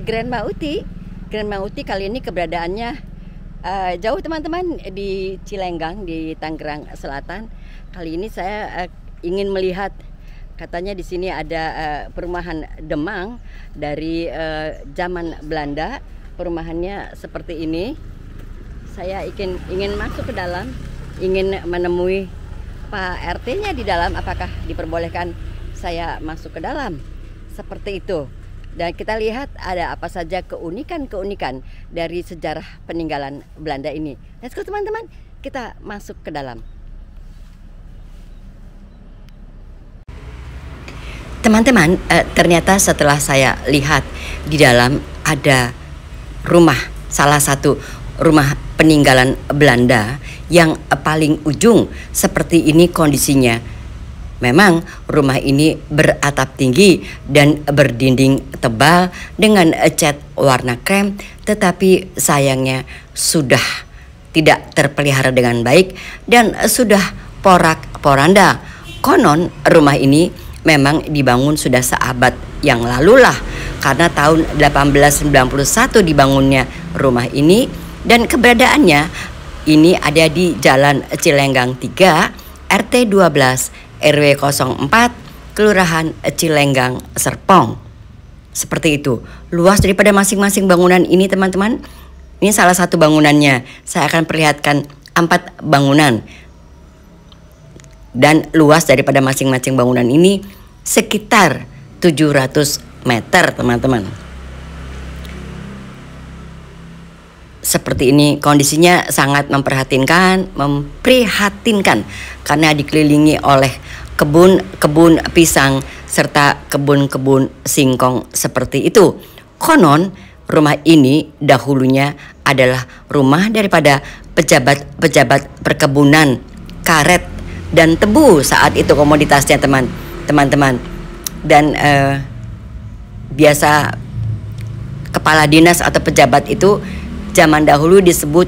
Grandma Uti. Grandma Uti kali ini keberadaannya jauh teman-teman, di Cilenggang di Tangerang Selatan. Kali ini saya ingin melihat, katanya di sini ada perumahan Demang dari zaman Belanda. Perumahannya seperti ini. Saya ingin masuk ke dalam, ingin menemui Pak RT-nya di dalam. Apakah diperbolehkan saya masuk ke dalam? Seperti itu. Dan kita lihat ada apa saja keunikan-keunikan dari sejarah peninggalan Belanda ini. Let's go teman-teman, kita masuk ke dalam. Teman-teman, ternyata setelah saya lihat di dalam ada rumah, salah satu rumah peninggalan Belanda yang paling ujung. Seperti ini kondisinya. Memang rumah ini beratap tinggi dan berdinding tebal dengan cat warna krem, tetapi sayangnya sudah tidak terpelihara dengan baik dan sudah porak-poranda. Konon rumah ini memang dibangun sudah seabad yang lalu lah, karena tahun 1891 dibangunnya rumah ini, dan keberadaannya ini ada di Jalan Cilenggang 3, RT 12, RW 04, Kelurahan Cilenggang, Serpong. Seperti itu. Luas daripada masing-masing bangunan ini teman-teman. Ini salah satu bangunannya. Saya akan perlihatkan 4 bangunan. Dan luas daripada masing-masing bangunan ini sekitar 700 meter teman-teman. Seperti ini kondisinya sangat memprihatinkan karena dikelilingi oleh kebun-kebun pisang serta kebun-kebun singkong seperti itu. Konon rumah ini dahulunya adalah rumah daripada pejabat-pejabat perkebunan karet dan tebu, saat itu komoditasnya teman-teman. Dan biasa kepala dinas atau pejabat itu zaman dahulu disebut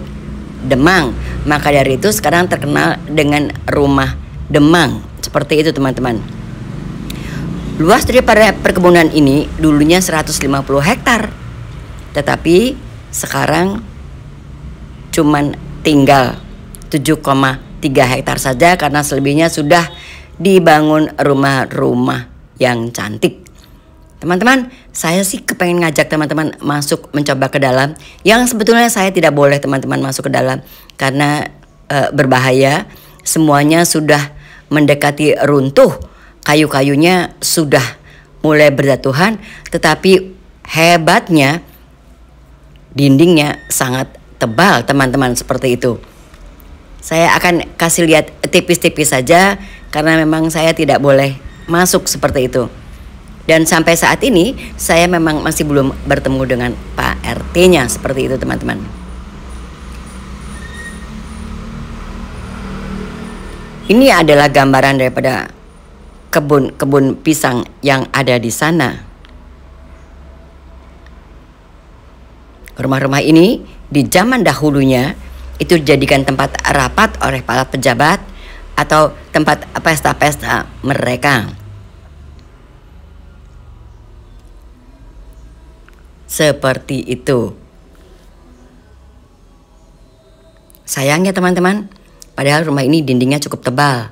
Demang. Maka dari itu sekarang terkenal dengan rumah Demang. Seperti itu teman-teman. Luas daripada perkebunan ini dulunya 150 hektar. Tetapi sekarang cuman tinggal 7,3 hektar saja, karena selebihnya sudah dibangun rumah-rumah yang cantik. Teman-teman, saya sih kepengen ngajak teman-teman masuk mencoba ke dalam. Yang sebetulnya saya tidak boleh teman-teman masuk ke dalam karena berbahaya. Semuanya sudah mendekati runtuh. Kayu-kayunya sudah mulai berjatuhan. Tetapi hebatnya dindingnya sangat tebal teman-teman, seperti itu. Saya akan kasih lihat tipis-tipis saja karena memang saya tidak boleh masuk seperti itu. Dan sampai saat ini saya memang masih belum bertemu dengan Pak RT-nya, seperti itu teman-teman. Ini adalah gambaran daripada kebun-kebun pisang yang ada di sana. Rumah-rumah ini di zaman dahulunya itu dijadikan tempat rapat oleh para pejabat atau tempat pesta-pesta mereka. Seperti itu. Sayangnya teman-teman, padahal rumah ini dindingnya cukup tebal.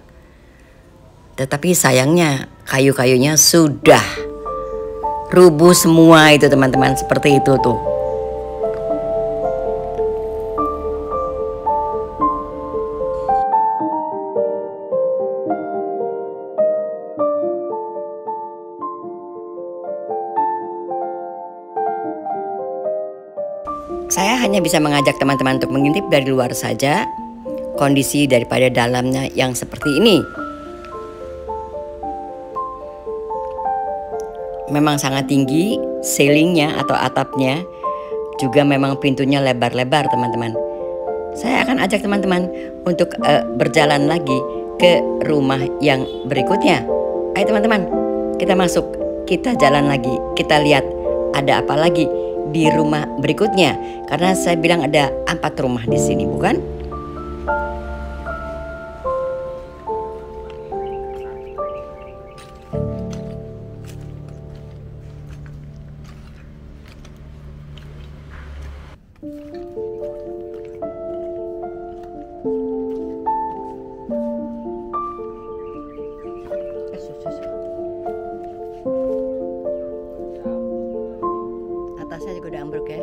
Tetapi sayangnya kayu-kayunya sudah rubuh semua itu teman-teman, seperti itu tuh. Saya hanya bisa mengajak teman-teman untuk mengintip dari luar saja kondisi daripada dalamnya yang seperti ini. Memang sangat tinggi, ceilingnya atau atapnya, juga memang pintunya lebar-lebar teman-teman. Saya akan ajak teman-teman untuk berjalan lagi ke rumah yang berikutnya. Ayo teman-teman, kita masuk, kita jalan lagi, kita lihat ada apa lagi di rumah berikutnya, karena saya bilang ada 4 rumah di sini, bukan? Atasnya juga udah ambruk ya.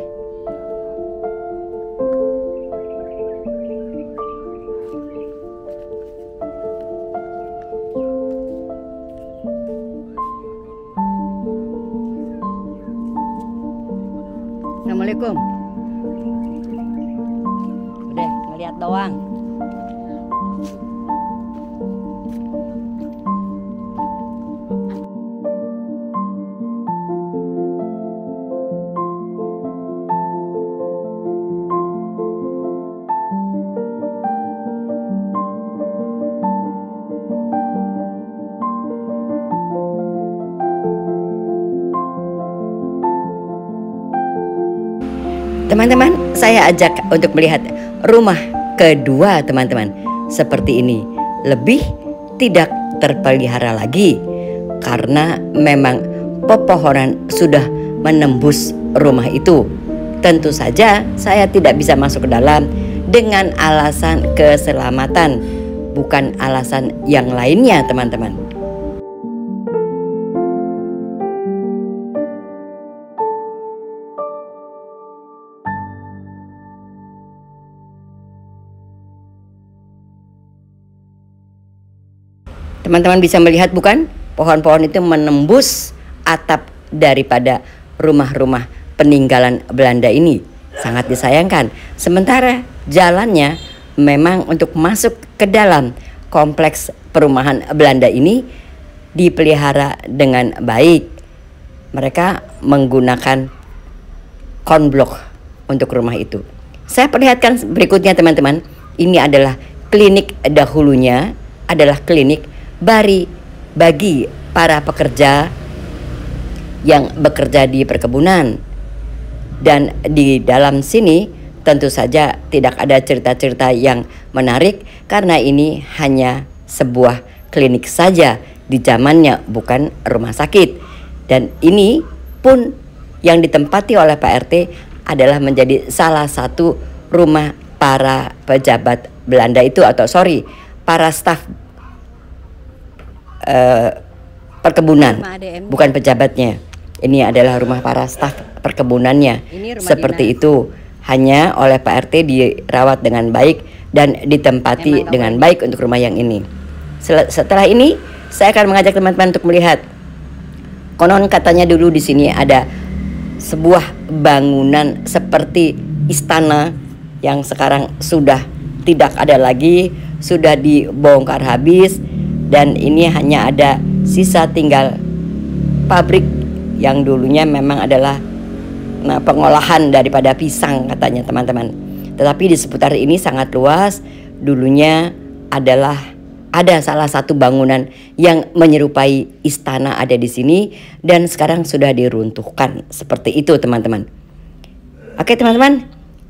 Assalamualaikum. Udah ngeliat doang. Teman-teman, saya ajak untuk melihat rumah kedua teman-teman. Seperti ini, lebih tidak terpelihara lagi karena memang pepohonan sudah menembus rumah itu. Tentu saja saya tidak bisa masuk ke dalam dengan alasan keselamatan, bukan alasan yang lainnya teman-teman. Teman-teman bisa melihat bukan? Pohon-pohon itu menembus atap daripada rumah-rumah peninggalan Belanda ini. Sangat disayangkan. Sementara jalannya memang untuk masuk ke dalam kompleks perumahan Belanda ini dipelihara dengan baik. Mereka menggunakan konblok untuk rumah itu. Saya perlihatkan berikutnya teman-teman. Ini adalah klinik dahulunya, adalah klinik bagi para pekerja yang bekerja di perkebunan. Dan di dalam sini tentu saja tidak ada cerita-cerita yang menarik karena ini hanya sebuah klinik saja di zamannya, bukan rumah sakit. Dan ini pun yang ditempati oleh Pak RT adalah menjadi salah satu rumah para pejabat Belanda itu, atau para staf perkebunan, bukan pejabatnya. Ini adalah rumah para staf perkebunannya. Seperti itu. Hanya oleh Pak RT dirawat dengan baik dan ditempati dengan baik untuk rumah yang ini. Setelah ini saya akan mengajak teman-teman untuk melihat. Konon katanya dulu di sini ada sebuah bangunan seperti istana yang sekarang sudah tidak ada lagi, sudah dibongkar habis. Dan ini hanya ada sisa tinggal pabrik yang dulunya memang adalah pengolahan daripada pisang katanya teman-teman. Tetapi di seputar ini sangat luas. Dulunya ada salah satu bangunan yang menyerupai istana ada di sini dan sekarang sudah diruntuhkan. Seperti itu teman-teman. Oke teman-teman,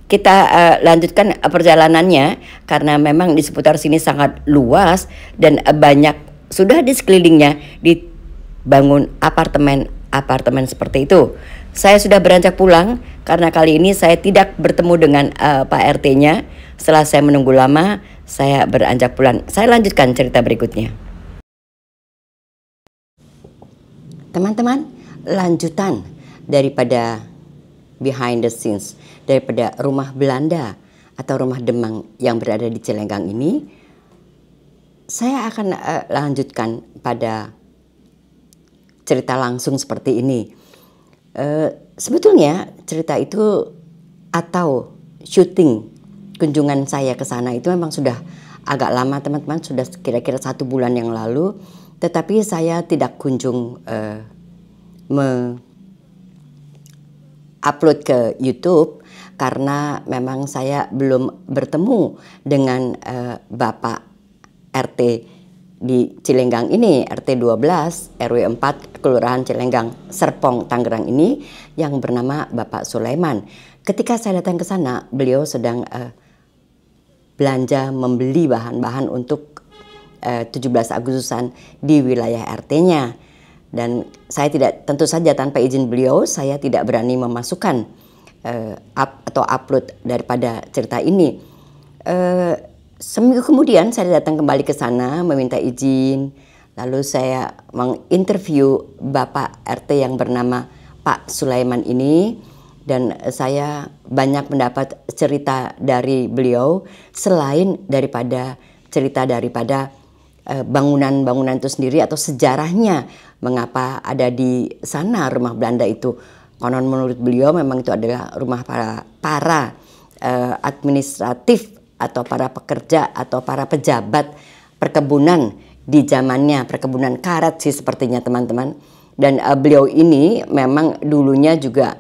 kita lanjutkan perjalanannya karena memang di seputar sini sangat luas dan banyak sudah di sekelilingnya dibangun apartemen seperti itu. Saya sudah beranjak pulang karena kali ini saya tidak bertemu dengan Pak RT-nya. Setelah saya menunggu lama, saya beranjak pulang. Saya lanjutkan cerita berikutnya. Teman-teman, lanjutan daripada behind the scenes, daripada rumah Belanda atau rumah Demang yang berada di Cilenggang ini, saya akan lanjutkan pada cerita langsung seperti ini. Sebetulnya cerita itu atau syuting kunjungan saya ke sana itu memang sudah agak lama teman-teman, sudah kira-kira 1 bulan yang lalu. Tetapi saya tidak kunjung upload ke YouTube karena memang saya belum bertemu dengan Bapak RT di Cilenggang ini, RT 12 RW 4 Kelurahan Cilenggang Serpong Tangerang ini, yang bernama Bapak Sulaiman. Ketika saya datang ke sana, beliau sedang belanja membeli bahan-bahan untuk 17 Agustusan di wilayah RT-nya. Dan saya tidak, tentu saja tanpa izin beliau, saya tidak berani memasukkan atau upload daripada cerita ini. Seminggu kemudian saya datang kembali ke sana meminta izin, lalu saya menginterview Bapak RT yang bernama Pak Sulaiman ini, dan saya banyak mendapat cerita dari beliau selain daripada cerita daripada bangunan-bangunan itu sendiri atau sejarahnya mengapa ada di sana rumah Belanda itu. Konon menurut beliau memang itu adalah rumah para administratif atau para pekerja atau para pejabat perkebunan di zamannya, perkebunan karet sih sepertinya teman-teman. Dan beliau ini memang dulunya juga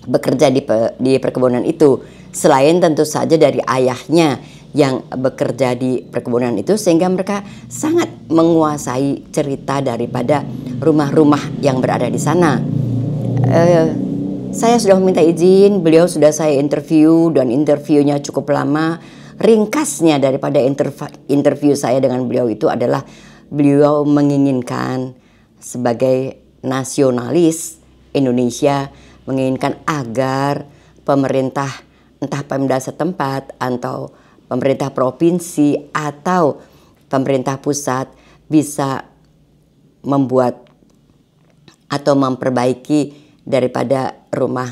bekerja di perkebunan itu, selain tentu saja dari ayahnya yang bekerja di perkebunan itu, sehingga mereka sangat menguasai cerita daripada rumah-rumah yang berada di sana. Saya sudah meminta izin, beliau sudah saya interview dan interviewnya cukup lama. Ringkasnya daripada interview saya dengan beliau itu adalah beliau menginginkan sebagai nasionalis Indonesia, menginginkan agar pemerintah, entah Pemda setempat atau pemerintah provinsi atau pemerintah pusat bisa membuat atau memperbaiki daripada rumah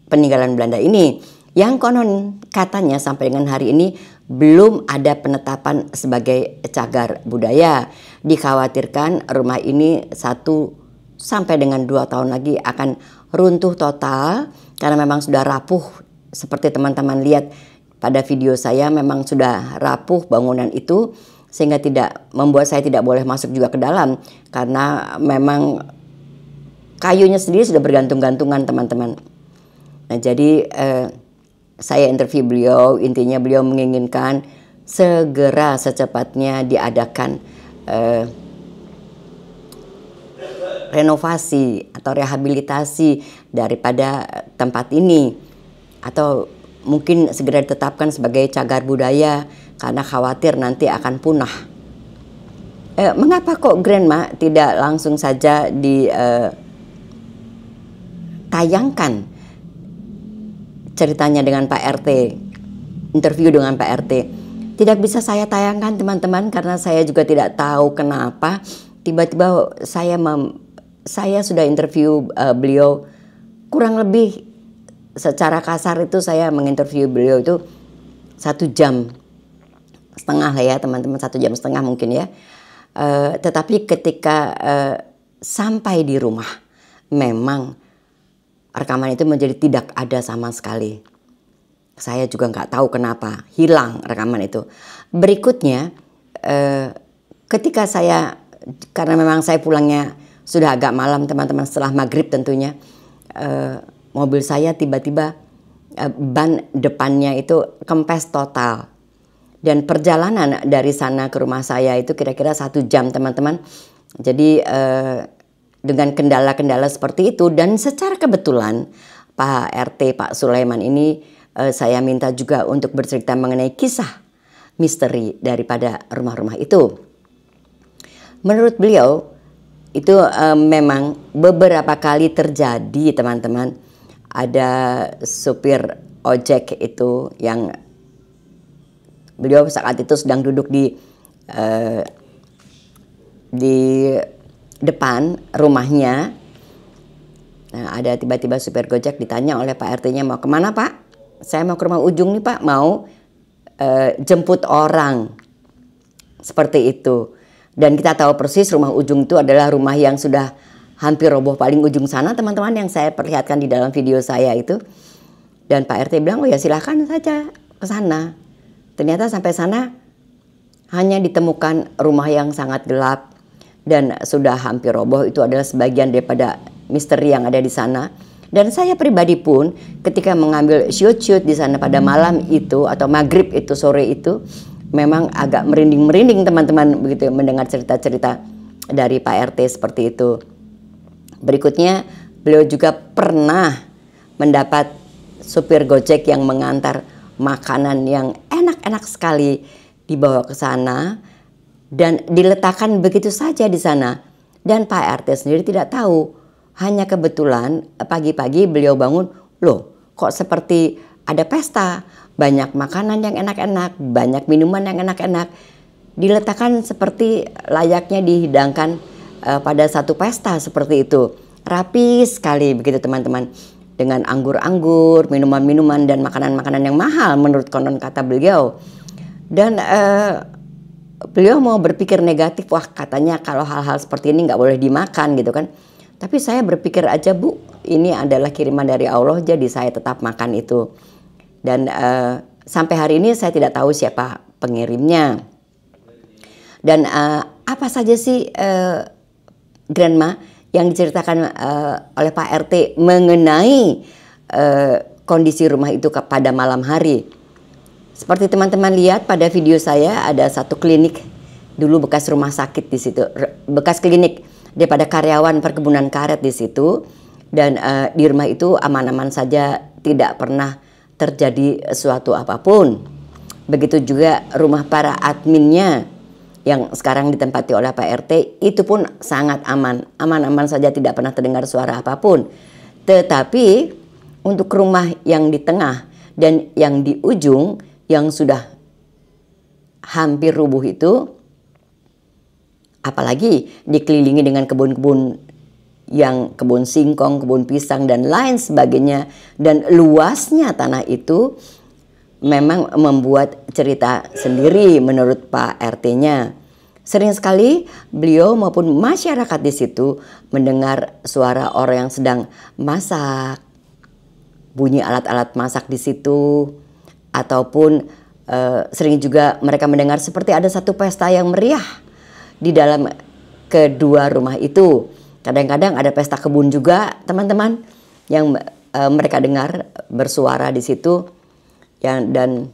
peninggalan Belanda ini, yang konon katanya sampai dengan hari ini belum ada penetapan sebagai cagar budaya. Dikhawatirkan rumah ini 1 sampai dengan 2 tahun lagi akan runtuh total karena memang sudah rapuh. Seperti teman-teman lihat pada video saya, memang sudah rapuh bangunan itu, sehingga tidak membuat saya tidak boleh masuk juga ke dalam karena memang kayunya sendiri sudah bergantung-gantungan teman-teman. Nah jadi saya interview beliau, intinya beliau menginginkan segera secepatnya diadakan renovasi atau rehabilitasi daripada tempat ini, atau mungkin segera ditetapkan sebagai cagar budaya karena khawatir nanti akan punah. Mengapa kok Grandma tidak langsung saja tayangkan ceritanya dengan Pak RT, interview dengan Pak RT? Tidak bisa saya tayangkan teman-teman karena saya juga tidak tahu kenapa tiba-tiba saya sudah interview beliau kurang lebih secara kasar itu saya menginterview beliau itu 1,5 jam lah ya teman-teman, 1,5 jam mungkin ya. Tetapi ketika sampai di rumah memang rekaman itu menjadi tidak ada sama sekali. Saya juga nggak tahu kenapa hilang rekaman itu. Berikutnya ketika saya, karena memang saya pulangnya sudah agak malam teman-teman, setelah maghrib tentunya, mobil saya tiba-tiba ban depannya itu kempes total. Dan perjalanan dari sana ke rumah saya itu kira-kira 1 jam teman-teman. Jadi dengan kendala-kendala seperti itu, dan secara kebetulan Pak RT Pak Sulaiman ini saya minta juga untuk bercerita mengenai kisah misteri daripada rumah-rumah itu. Menurut beliau itu memang beberapa kali terjadi teman-teman. Ada supir ojek itu yang beliau saat itu sedang duduk di depan rumahnya. Nah, ada tiba-tiba supir Gojek ditanya oleh Pak RT-nya, mau kemana Pak? Saya mau ke rumah ujung nih Pak, mau jemput orang. Seperti itu. Dan kita tahu persis rumah ujung itu adalah rumah yang sudah hampir roboh paling ujung sana teman-teman, yang saya perlihatkan di dalam video saya itu. Dan Pak RT bilang, oh ya silahkan saja ke sana. Ternyata sampai sana hanya ditemukan rumah yang sangat gelap dan sudah hampir roboh. Itu adalah sebagian daripada misteri yang ada di sana. Dan saya pribadi pun ketika mengambil shoot di sana pada malam itu atau maghrib itu, sore itu, memang agak merinding-merinding teman-teman begitu mendengar cerita-cerita dari Pak RT seperti itu. Berikutnya beliau juga pernah mendapat supir Gojek yang mengantar makanan yang enak-enak sekali dibawa ke sana dan diletakkan begitu saja di sana. Dan Pak RT sendiri tidak tahu. Hanya kebetulan pagi-pagi beliau bangun, loh kok seperti ada pesta, banyak makanan yang enak-enak, banyak minuman yang enak-enak, diletakkan seperti layaknya dihidangkan pada satu pesta seperti itu. Rapi sekali begitu teman-teman, dengan anggur-anggur, minuman-minuman dan makanan-makanan yang mahal menurut konon kata beliau. Dan beliau mau berpikir negatif, wah katanya kalau hal-hal seperti ini nggak boleh dimakan gitu kan. Tapi saya berpikir aja, Bu, ini adalah kiriman dari Allah, jadi saya tetap makan itu. Dan sampai hari ini saya tidak tahu siapa pengirimnya. Dan apa saja sih Grandma yang diceritakan oleh Pak RT mengenai kondisi rumah itu pada malam hari. Seperti teman-teman lihat pada video saya, ada satu klinik dulu bekas rumah sakit di situ, bekas klinik daripada karyawan perkebunan karet di situ. Dan di rumah itu aman-aman saja, tidak pernah terjadi suatu apapun. Begitu juga rumah para adminnya yang sekarang ditempati oleh Pak RT, itu pun sangat aman. Aman-aman saja, tidak pernah terdengar suara apapun. Tetapi untuk rumah yang di tengah dan yang di ujung yang sudah hampir rubuh itu, apalagi dikelilingi dengan kebun-kebun, yang kebun singkong, kebun pisang dan lain sebagainya, dan luasnya tanah itu memang membuat cerita sendiri menurut Pak RT-nya. Sering sekali beliau maupun masyarakat di situ mendengar suara orang yang sedang masak, bunyi alat-alat masak di situ, ataupun sering juga mereka mendengar seperti ada satu pesta yang meriah di dalam kedua rumah itu. Kadang-kadang ada pesta kebun juga, teman-teman, yang mereka dengar bersuara di situ. Dan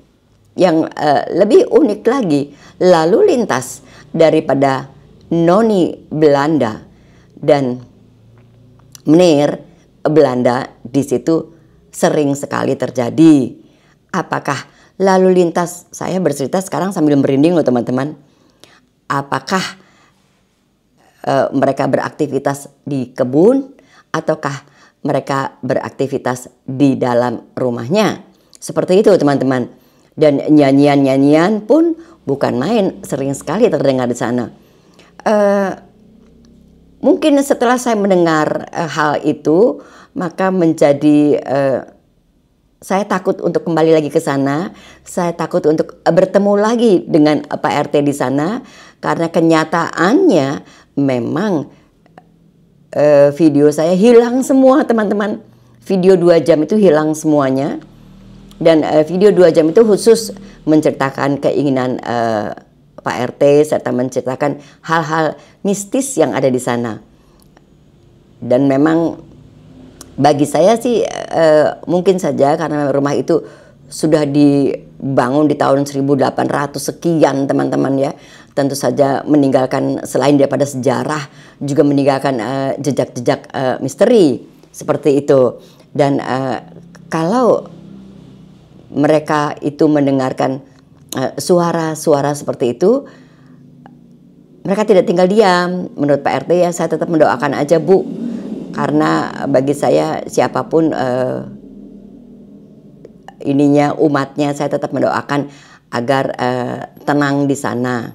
yang lebih unik lagi, lalu lintas daripada noni Belanda dan meneer Belanda di situ sering sekali terjadi. Apakah lalu lintas, saya bercerita sekarang sambil merinding loh teman-teman, apakah mereka beraktivitas di kebun ataukah mereka beraktivitas di dalam rumahnya? Seperti itu teman-teman. Dan nyanyian-nyanyian pun bukan main, sering sekali terdengar di sana. Mungkin setelah saya mendengar hal itu, maka menjadi saya takut untuk kembali lagi ke sana. Saya takut untuk bertemu lagi dengan Pak RT di sana, karena kenyataannya memang video saya hilang semua teman-teman. Video 2 jam itu hilang semuanya. Dan video 2 jam itu khusus menceritakan keinginan Pak RT serta menceritakan hal-hal mistis yang ada di sana. Dan memang bagi saya sih mungkin saja karena rumah itu sudah dibangun di tahun 1800 sekian teman-teman ya. Tentu saja meninggalkan selain daripada sejarah juga meninggalkan jejak-jejak misteri seperti itu. Dan kalau mereka itu mendengarkan suara-suara seperti itu, mereka tidak tinggal diam. Menurut Pak RT ya, saya tetap mendoakan aja Bu, karena bagi saya siapapun ininya umatnya, saya tetap mendoakan agar tenang di sana.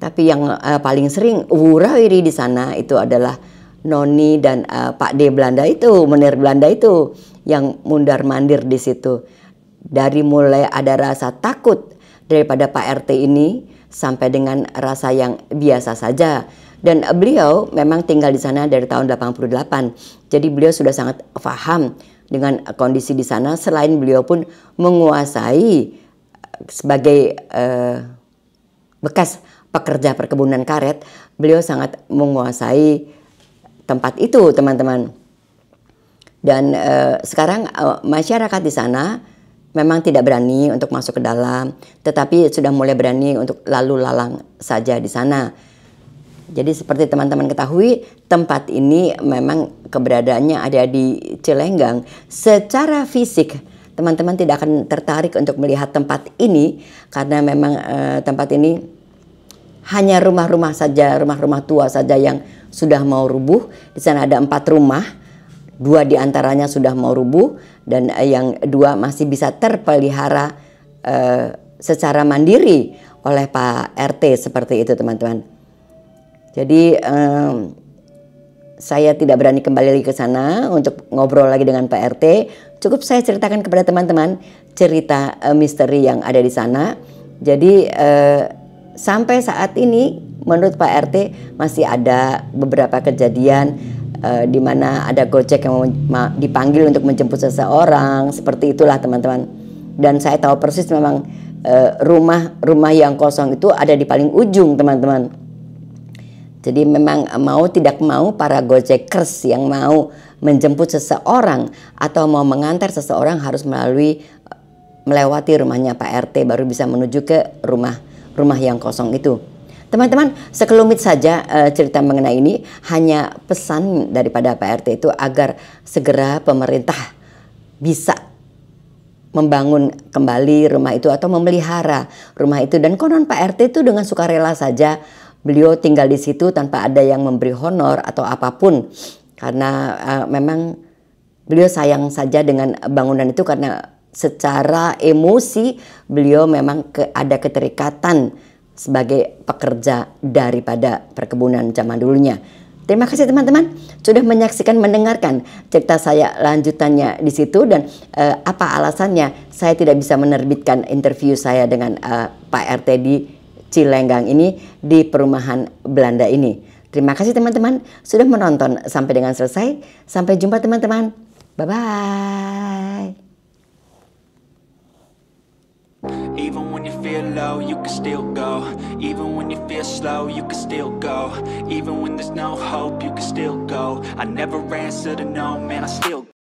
Tapi yang paling sering wurawiri di sana itu adalah noni dan Pak D Belanda itu, meneer Belanda itu yang mundar-mandir di situ. Dari mulai ada rasa takut daripada Pak RT ini sampai dengan rasa yang biasa saja. Dan beliau memang tinggal di sana dari tahun 88. Jadi beliau sudah sangat paham dengan kondisi di sana. Selain beliau pun menguasai sebagai bekas pekerja perkebunan karet, beliau sangat menguasai tempat itu teman-teman. Dan sekarang masyarakat di sana memang tidak berani untuk masuk ke dalam, tetapi sudah mulai berani untuk lalu lalang saja di sana. Jadi seperti teman-teman ketahui, tempat ini memang keberadaannya ada di Cilenggang. Secara fisik, teman-teman tidak akan tertarik untuk melihat tempat ini, karena memang tempat ini hanya rumah-rumah saja, rumah-rumah tua saja yang sudah mau rubuh. Di sana ada 4 rumah 2 diantaranya sudah mau rubuh dan yang 2 masih bisa terpelihara secara mandiri oleh Pak RT seperti itu teman-teman. Jadi saya tidak berani kembali lagi ke sana untuk ngobrol lagi dengan Pak RT. Cukup saya ceritakan kepada teman-teman cerita misteri yang ada di sana. Jadi sampai saat ini menurut Pak RT masih ada beberapa kejadian di mana ada Gojek yang dipanggil untuk menjemput seseorang, seperti itulah teman-teman. Dan saya tahu persis memang rumah yang kosong itu ada di paling ujung teman-teman. Jadi memang mau tidak mau para Gojekers yang mau menjemput seseorang atau mau mengantar seseorang harus melewati rumahnya Pak RT baru bisa menuju ke rumah yang kosong itu. Teman-teman, sekelumit saja cerita mengenai ini, hanya pesan daripada Pak RT itu agar segera pemerintah bisa membangun kembali rumah itu atau memelihara rumah itu. Dan konon Pak RT itu dengan sukarela saja beliau tinggal di situ tanpa ada yang memberi honor atau apapun. Karena memang beliau sayang saja dengan bangunan itu karena secara emosi beliau memang ada keterikatan sebagai pekerja daripada perkebunan zaman dulunya. Terima kasih teman-teman sudah menyaksikan, mendengarkan cerita saya lanjutannya di situ dan apa alasannya saya tidak bisa menerbitkan interview saya dengan Pak RT di Cilenggang ini di perumahan Belanda ini. Terima kasih teman-teman sudah menonton sampai dengan selesai. Sampai jumpa teman-teman. Bye-bye. Even when you feel low, you can still go. Even when you feel slow, you can still go. Even when there's no hope, you can still go. I never answer to no, man, I still